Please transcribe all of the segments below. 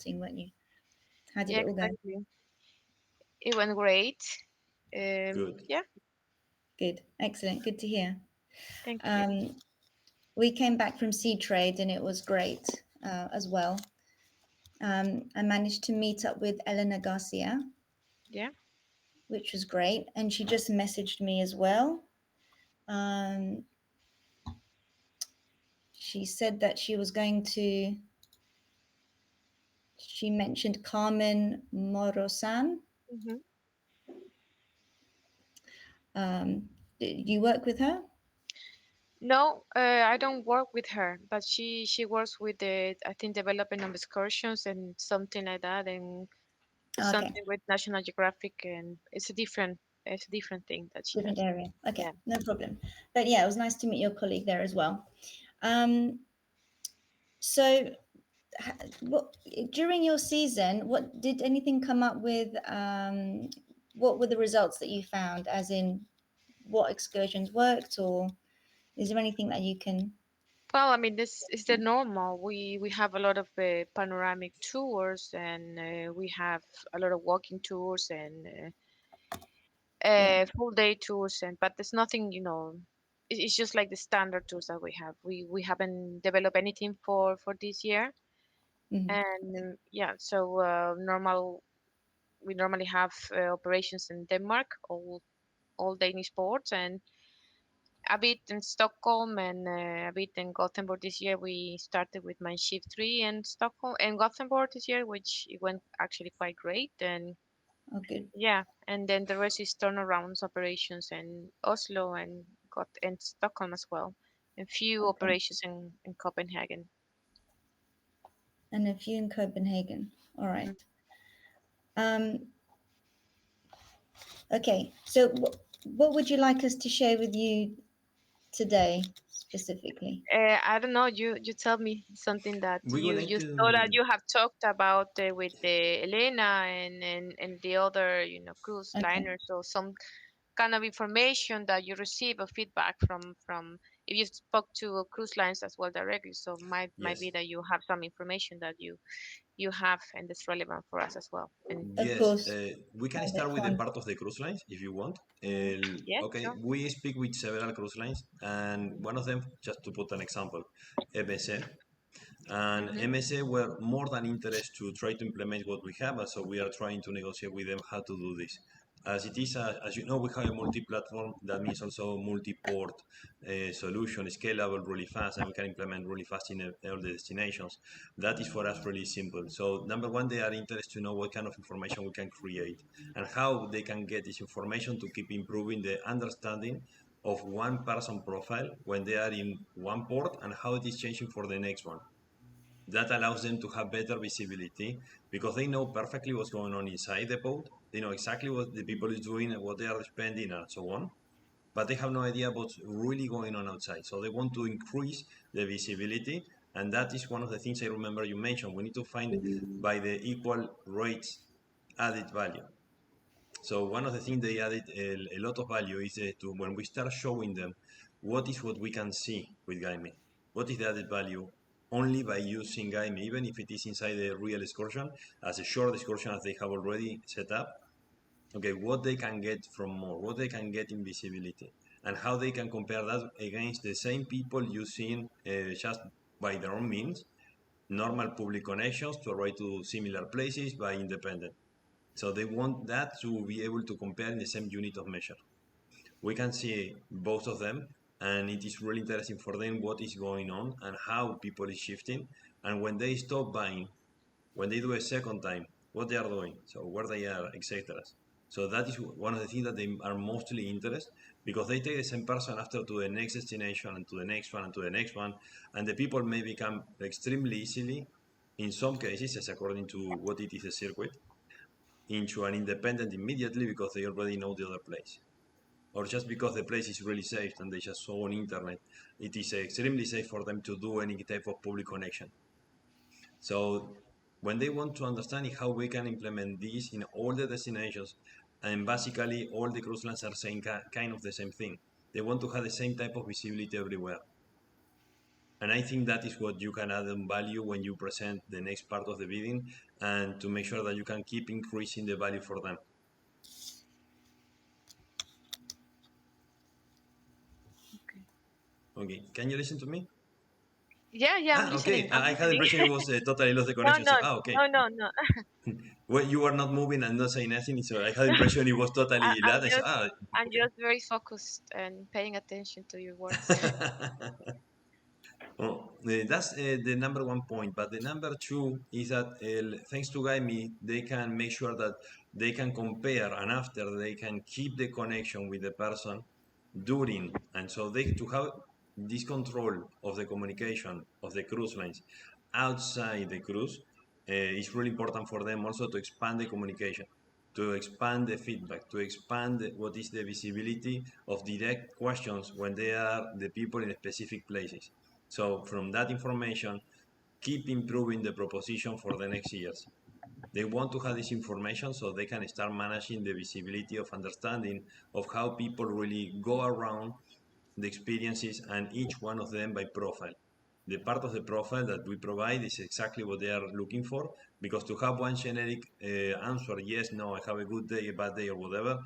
consulting, weren't you? How did Yeah, it all go? exactly. It went great. Good. Yeah, Good, excellent, good to hear. thank you. Um, we came back from Sea Trade and it was great as well. I managed to meet up with Elena Garcia, Yeah. which was great, and she just messaged me as well. Um, she said that she was going to. She mentioned Carmen Morosan. Hmm. Do you work with her? No, I don't work with her, but she works with the, I think, developing of excursions and something like that, and Okay, something with National Geographic, and it's a different thing that she different does. area. Yeah. Okay, no problem. But yeah, it was nice to meet your colleague there as well. Um, so, what during your season, what did anything come up with? What were the results that you found? As in, what excursions worked, or is there anything that you can? Well, I mean, this is the normal. We have a lot of panoramic tours, and we have a lot of walking tours and Yeah. full day tours, and but there's nothing, it's just like the standard tours that we have. We haven't developed anything for this year, Hmm. and yeah, so normal. We normally have operations in Denmark, all Danish ports, and a bit in Stockholm and a bit in Gothenburg this year. We started with my shift 3 in Stockholm and Gothenburg this year, which it went actually quite great. And Oh, good. yeah, and then the rest is turnarounds operations in Oslo and Stockholm as well, and few Okay. operations in Copenhagen. And a few in Copenhagen. All Mm. right. Um, okay. So, what would you like us to share with you today specifically? I don't know. You tell me something that We would like you saw that to. you have talked about with Elena and the other cruise Okay. liners, or some kind of information that you receive a feedback from if you spoke to cruise lines as well directly. So might be Yes. that you have some information that you have and that's relevant for us as well. And Of Yes, course. we can That's start with the fun. part of the cruise lines if you want. yeah, Okay, sure. we speak with several cruise lines, and one of them, just to put an example, MSC. And Hmm. MSA were more than interested to try to implement what we have, and so we are trying to negotiate with them how to do this. As it is, as you know, we have a multi-platform. That means also multi-port solution, scalable really fast, and we can implement really fast in all the destinations. That is for us really simple. So number one, they are interested to know what kind of information we can create and how they can get this information to keep improving the understanding of one person profile when they are in one port and how it is changing for the next one. That allows them to have better visibility because they know perfectly what's going on inside the boat. They know exactly what the people is doing and what they are spending and so on. But they have no idea what's really going on outside. So they want to increase the visibility. And that is one of the things I remember you mentioned. We need to find by the equal rates added value. So one of the things they added a lot of value is to when we start showing them what we can see with GuideMe, what is the added value only by using GuideMe, even if it is inside the real excursion as a short excursion as they have already set up. Okay, what they can get from more, what they can get in visibility, and how they can compare that against the same people using just by their own means normal public connections to arrive to similar places by independent. So they want that to be able to compare in the same unit of measure. We can see both of them, and it is really interesting for them what is going on and how people is shifting. And when they stop buying, when they do a second time, what they are doing, so where they are, etc. So that is one of the things that they are mostly interested because they take the same person after to the next destination and to the next one and to the next one, and the people may become extremely easily, in some cases, as according to what it is a circuit, into an independent immediately because they already know the other place. Or just because the place is really safe and they just saw on internet, it is extremely safe for them to do any type of public connection. So when they want to understand how we can implement this in all the destinations, and basically all the cruise lines are saying kind of the same thing. They want to have the same type of visibility everywhere. And I think that is what you can add in value when you present the next part of the bidding, and to make sure that you can keep increasing the value for them. Okay, can you listen to me? Yeah, I'm Okay. listening. I'm I had the listening. impression it was totally lost the No, connection. So, no, okay. no. Well, you were not moving and not saying nothing, so I had the impression it was totally I'm loud. I said, just, I'm just very focused and paying attention to your words. Oh, that's the number one point. But the number two is that thanks to GuideMe, they can make sure that they can compare, and after they can keep the connection with the person during. And so they to have this control of the communication of the cruise lines outside the cruise is really important for them also to expand the communication, to expand the feedback, to expand what is the visibility of direct questions when they are the people in specific places. So from that information, keep improving the proposition for the next years. They want to have this information so they can start managing the visibility of understanding of how people really go around the experiences and each one of them by profile. The part of the profile that we provide is exactly what they are looking for, because to have one generic answer, yes, no, I have a good day, a bad day, or whatever,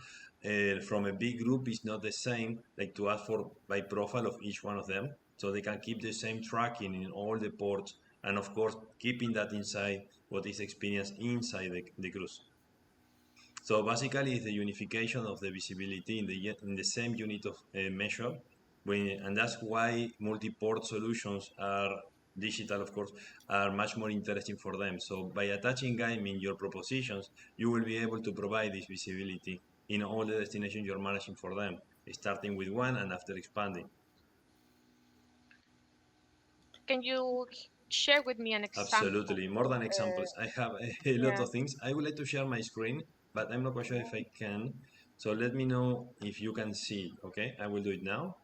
from a big group is not the same like to ask for by profile of each one of them, so they can keep the same tracking in all the ports, and of course keeping that inside what is experienced inside the cruise. So basically, it's the unification of the visibility in the same unit of measure, and that's why multi-port solutions are digital, of course, are much more interesting for them. So by attaching GuideMe in your propositions, you will be able to provide this visibility in all the destinations you're managing for them, starting with one and after expanding. Can you share with me an example? Absolutely, more than examples. I have a lot Yeah. of things. I would like to share my screen, but I'm not quite sure if I can. So let me know if you can see it, okay? I will do it now.